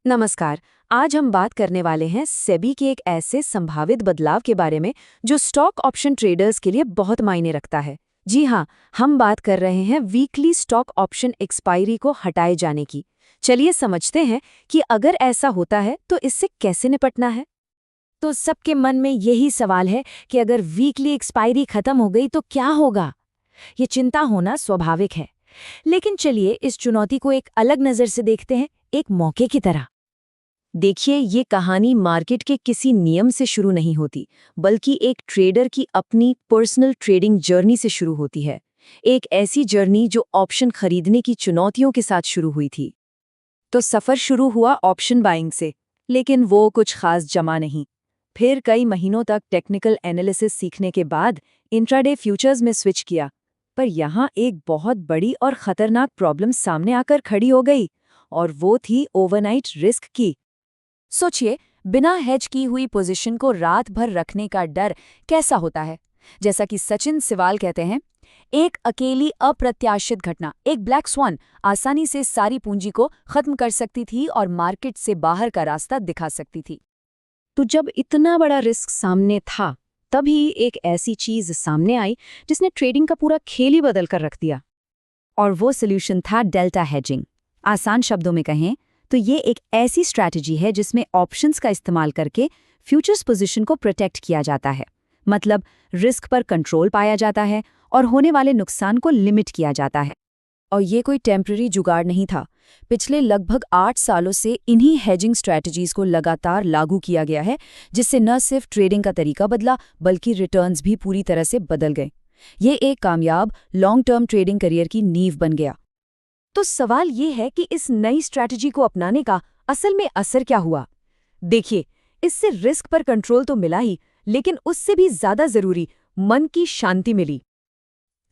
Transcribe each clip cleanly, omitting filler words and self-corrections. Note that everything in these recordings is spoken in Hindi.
नमस्कार। आज हम बात करने वाले हैं सेबी के एक ऐसे संभावित बदलाव के बारे में जो स्टॉक ऑप्शन ट्रेडर्स के लिए बहुत मायने रखता है। जी हाँ, हम बात कर रहे हैं वीकली स्टॉक ऑप्शन एक्सपायरी को हटाए जाने की। चलिए समझते हैं कि अगर ऐसा होता है तो इससे कैसे निपटना है। तो सबके मन में यही सवाल है कि अगर वीकली एक्सपायरी खत्म हो गई तो क्या होगा। ये चिंता होना स्वाभाविक है, लेकिन चलिए इस चुनौती को एक अलग नज़र से देखते हैं, एक मौके की तरह। देखिए, ये कहानी मार्केट के किसी नियम से शुरू नहीं होती, बल्कि एक ट्रेडर की अपनी पर्सनल ट्रेडिंग जर्नी से शुरू होती है। एक ऐसी जर्नी जो ऑप्शन खरीदने की चुनौतियों के साथ शुरू हुई थी। तो सफ़र शुरू हुआ ऑप्शन बाइंग से, लेकिन वो कुछ खास जमा नहीं। फिर कई महीनों तक टेक्निकल एनालिसिस सीखने के बाद इंट्राडे फ्यूचर्स में स्विच किया। पर यहाँ एक बहुत बड़ी और खतरनाक प्रॉब्लम सामने आकर खड़ी हो गई, और वो थी ओवरनाइट रिस्क की। सोचिए, बिना हेज की हुई पोजीशन को रात भर रखने का डर कैसा होता है। जैसा कि सचिन सिवाल कहते हैं, एक अकेली अप्रत्याशित घटना, एक ब्लैक स्वान, आसानी से सारी पूंजी को खत्म कर सकती थी और मार्केट से बाहर का रास्ता दिखा सकती थी। तो जब इतना बड़ा रिस्क सामने था, तभी एक ऐसी चीज सामने आई जिसने ट्रेडिंग का पूरा खेल ही बदल कर रख दिया। और वो सोल्यूशन था डेल्टा हेजिंग। आसान शब्दों में कहें तो ये एक ऐसी स्ट्रैटेजी है जिसमें ऑप्शंस का इस्तेमाल करके फ्यूचर्स पोजीशन को प्रोटेक्ट किया जाता है। मतलब रिस्क पर कंट्रोल पाया जाता है और होने वाले नुकसान को लिमिट किया जाता है। और ये कोई टेम्पररी जुगाड़ नहीं था। पिछले लगभग 8 सालों से इन्हीं हेजिंग स्ट्रैटेजीज को लगातार लागू किया गया है, जिससे न सिर्फ ट्रेडिंग का तरीका बदला, बल्कि रिटर्न्स भी पूरी तरह से बदल गए। ये एक कामयाब लॉन्ग टर्म ट्रेडिंग करियर की नींव बन गया। तो सवाल ये है कि इस नई स्ट्रैटेजी को अपनाने का असल में असर क्या हुआ। देखिए, इससे रिस्क पर कंट्रोल तो मिला ही, लेकिन उससे भी ज्यादा जरूरी मन की शांति मिली।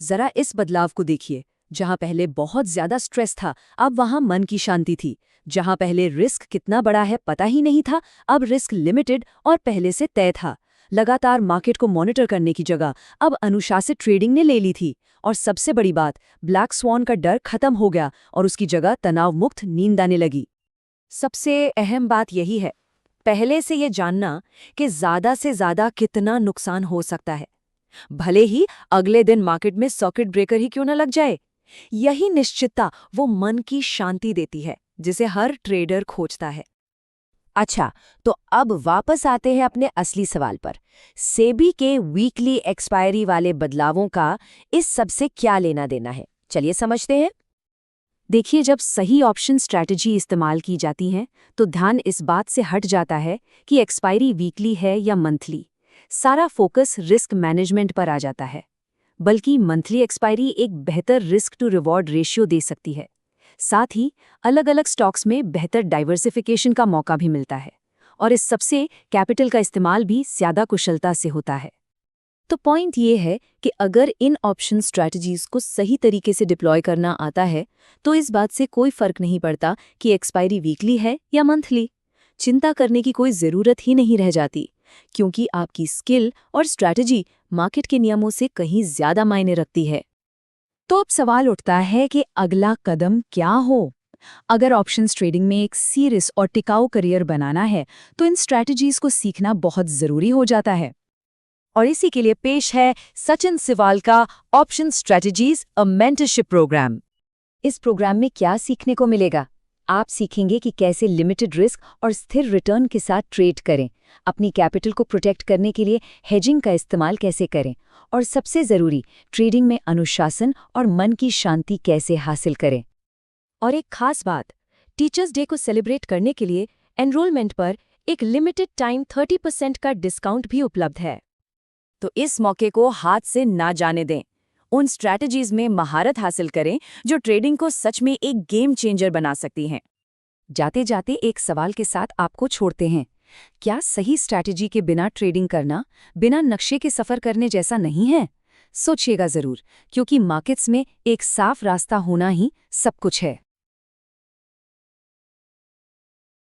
जरा इस बदलाव को देखिए। जहां पहले बहुत ज्यादा स्ट्रेस था, अब वहां मन की शांति थी। जहां पहले रिस्क कितना बड़ा है पता ही नहीं था, अब रिस्क लिमिटेड और पहले से तय था। लगातार मार्केट को मॉनिटर करने की जगह अब अनुशासित ट्रेडिंग ने ले ली थी। और सबसे बड़ी बात, ब्लैक स्वॉन का डर खत्म हो गया और उसकी जगह तनाव मुक्त नींद आने लगी। सबसे अहम बात यही है, पहले से ये जानना कि ज्यादा से ज्यादा कितना नुकसान हो सकता है, भले ही अगले दिन मार्केट में सर्किट ब्रेकर ही क्यों न लग जाए। यही निश्चितता वो मन की शांति देती है जिसे हर ट्रेडर खोजता है। अच्छा, तो अब वापस आते हैं अपने असली सवाल पर। सेबी के वीकली एक्सपायरी वाले बदलावों का इस सब से क्या लेना देना है, चलिए समझते हैं। देखिए, जब सही ऑप्शन स्ट्रैटेजी इस्तेमाल की जाती है तो ध्यान इस बात से हट जाता है कि एक्सपायरी वीकली है या मंथली। सारा फोकस रिस्क मैनेजमेंट पर आ जाता है। बल्कि मंथली एक्सपायरी एक बेहतर रिस्क टू रिवॉर्ड रेशियो दे सकती है। साथ ही अलग अलग स्टॉक्स में बेहतर डाइवर्सिफिकेशन का मौका भी मिलता है, और इस सबसे कैपिटल का इस्तेमाल भी ज्यादा कुशलता से होता है। तो पॉइंट ये है कि अगर इन ऑप्शन स्ट्रैटेजीज को सही तरीके से डिप्लॉय करना आता है तो इस बात से कोई फर्क नहीं पड़ता कि एक्सपायरी वीकली है या मंथली। चिंता करने की कोई ज़रूरत ही नहीं रह जाती, क्योंकि आपकी स्किल और स्ट्रैटेजी मार्केट के नियमों से कहीं ज़्यादा मायने रखती है। तो अब सवाल उठता है कि अगला कदम क्या हो। अगर ऑप्शंस ट्रेडिंग में एक सीरियस और टिकाऊ करियर बनाना है तो इन स्ट्रैटेजीज को सीखना बहुत ज़रूरी हो जाता है। और इसी के लिए पेश है सचिन सिवाल का ऑप्शन स्ट्रैटेजीज अ मेंटरशिप प्रोग्राम। इस प्रोग्राम में क्या सीखने को मिलेगा? आप सीखेंगे कि कैसे लिमिटेड रिस्क और स्थिर रिटर्न के साथ ट्रेड करें, अपनी कैपिटल को प्रोटेक्ट करने के लिए हेजिंग का इस्तेमाल कैसे करें, और सबसे ज़रूरी, ट्रेडिंग में अनुशासन और मन की शांति कैसे हासिल करें। और एक खास बात, टीचर्स डे को सेलिब्रेट करने के लिए एनरोलमेंट पर एक लिमिटेड टाइम 30% का डिस्काउंट भी उपलब्ध है। तो इस मौके को हाथ से ना जाने दें। उन स्ट्रैटेजीज में महारत हासिल करें जो ट्रेडिंग को सच में एक गेम चेंजर बना सकती हैं। जाते जाते एक सवाल के साथ आपको छोड़ते हैं। क्या सही स्ट्रैटेजी के बिना ट्रेडिंग करना बिना नक्शे के सफ़र करने जैसा नहीं है? सोचिएगा ज़रूर, क्योंकि मार्केट्स में एक साफ रास्ता होना ही सब कुछ है।